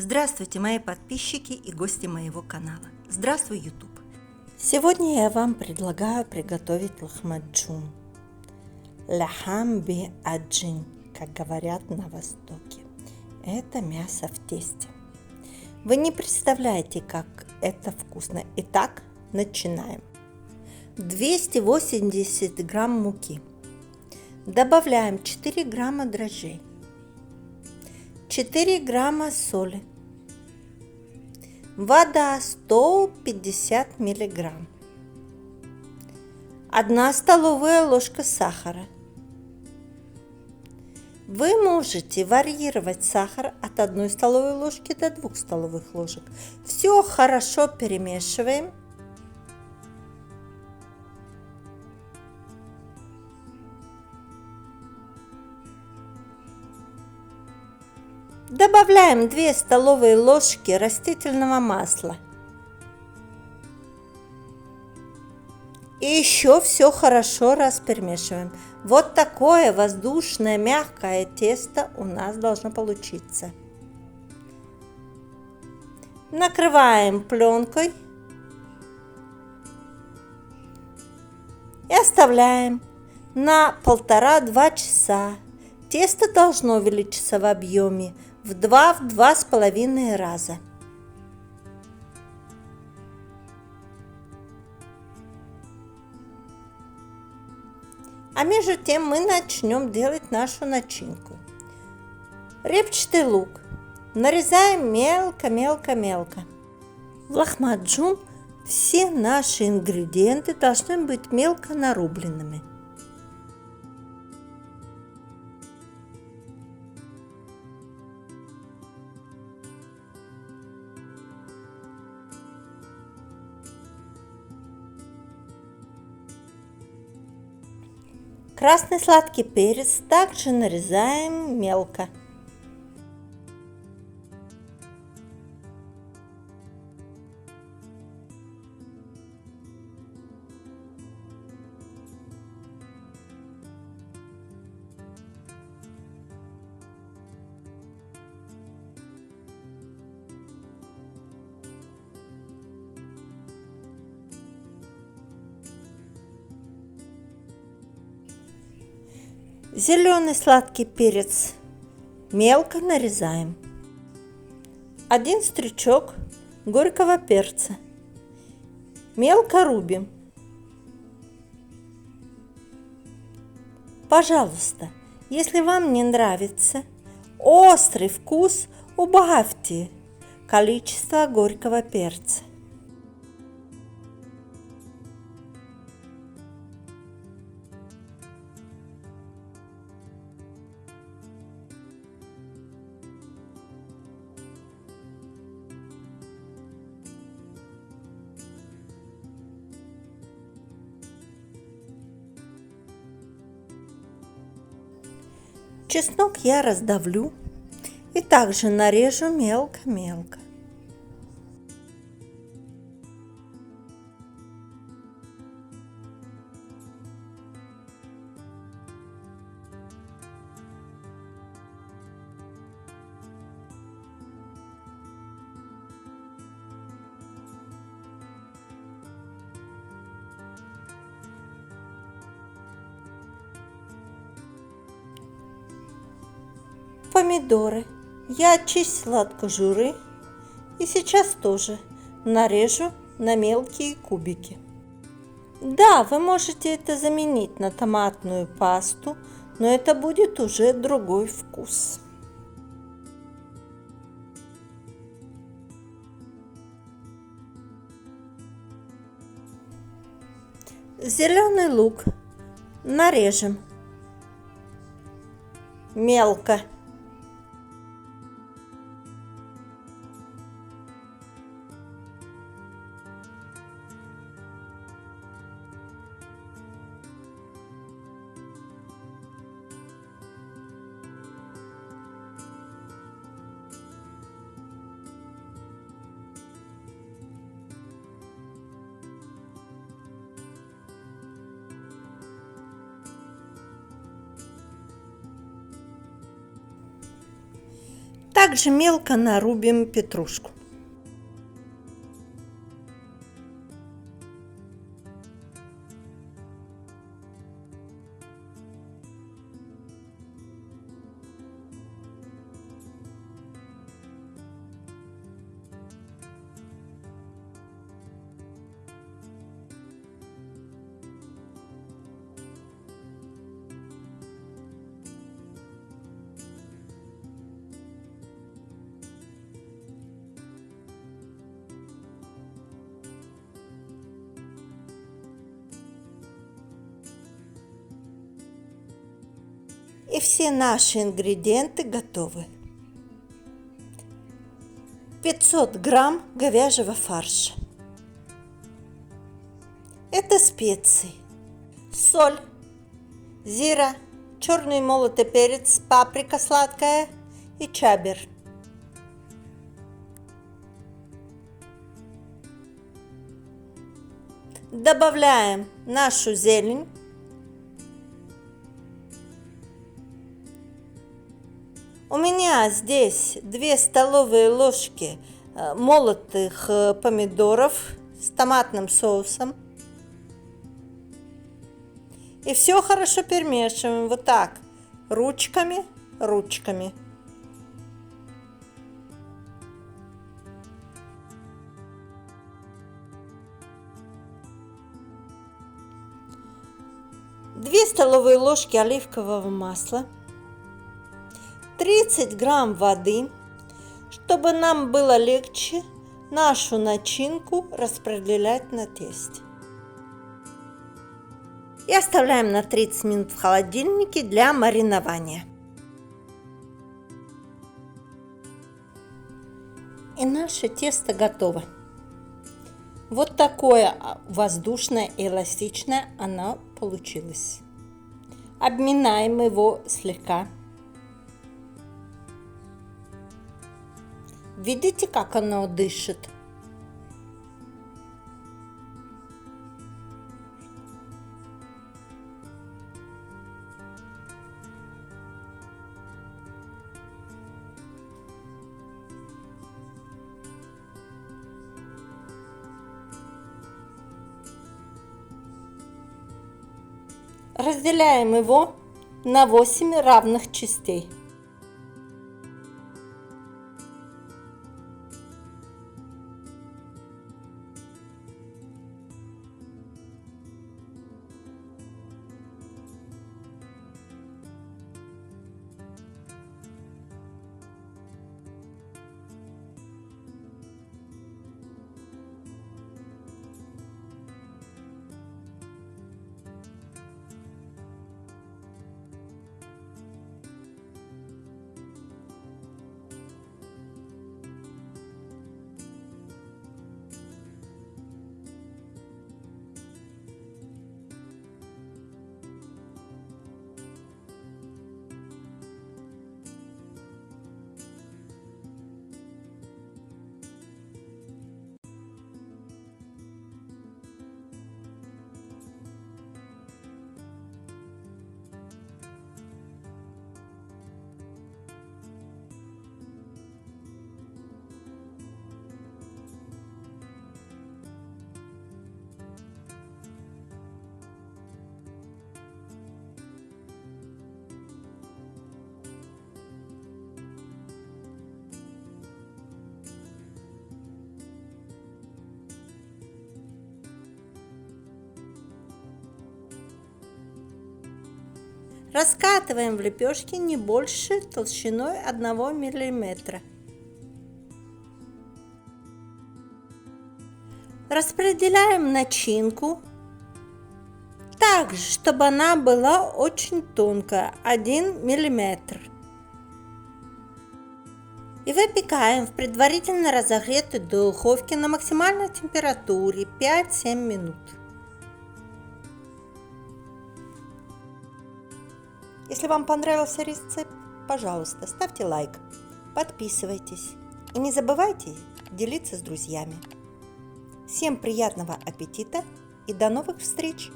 Здравствуйте, мои подписчики и гости моего канала. Здравствуй, YouTube. Сегодня я вам предлагаю приготовить лахмаджун. Лахам би аджин, как говорят на Востоке. Это мясо в тесте. Вы не представляете, как это вкусно. Итак, начинаем. 280 грамм муки. Добавляем 4 грамма дрожжей. 4 грамма соли. Вода 150 миллиграмм. 1 столовая ложка сахара. Вы можете варьировать сахар от 1 столовой ложки до 2 столовых ложек. Все хорошо перемешиваем. Добавляем 2 столовые ложки растительного масла. И еще все хорошо перемешиваем. Вот такое воздушное мягкое тесто у нас должно получиться. Накрываем пленкой и оставляем на 1,5-2 часа. Тесто должно увеличиться в объеме в 2-2,5 раза. А между тем мы начнем делать нашу начинку. Репчатый лук нарезаем мелко-мелко-мелко. В лахмаджун все наши ингредиенты должны быть мелко нарубленными. Красный сладкий перец также нарезаем мелко. Зеленый сладкий перец мелко нарезаем. 1 стручок горького перца мелко рубим. Пожалуйста, если вам не нравится острый вкус, убавьте количество горького перца. Чеснок я раздавлю и также нарежу мелко-мелко. Помидоры я очистила от кожуры и сейчас тоже нарежу на мелкие кубики. Да, вы можете это заменить на томатную пасту, но это будет уже другой вкус. Зеленый лук нарежем мелко. Также мелко нарубим петрушку. И все наши ингредиенты готовы. 500 грамм говяжьего фарша. Это специи. Соль, зира, черный молотый перец, паприка сладкая и чабер. Добавляем нашу зелень. У меня здесь 2 столовые ложки молотых помидоров с томатным соусом. И все хорошо перемешиваем вот так, ручками. 2 столовые ложки оливкового масла. 30 грамм воды, чтобы нам было легче нашу начинку распределять на тесте. И оставляем на 30 минут в холодильнике для маринования. И наше тесто готово. Вот такое воздушное и эластичное оно получилось. Обминаем его слегка. Видите, как оно дышит? Разделяем его на 8 равных частей. Раскатываем в лепешки не больше толщиной 1 мм. Распределяем начинку так, чтобы она была очень тонкая, 1 мм. И выпекаем в предварительно разогретой духовке на максимальной температуре 5-7 минут. Если вам понравился рецепт, пожалуйста, ставьте лайк, подписывайтесь и не забывайте делиться с друзьями. Всем приятного аппетита и до новых встреч!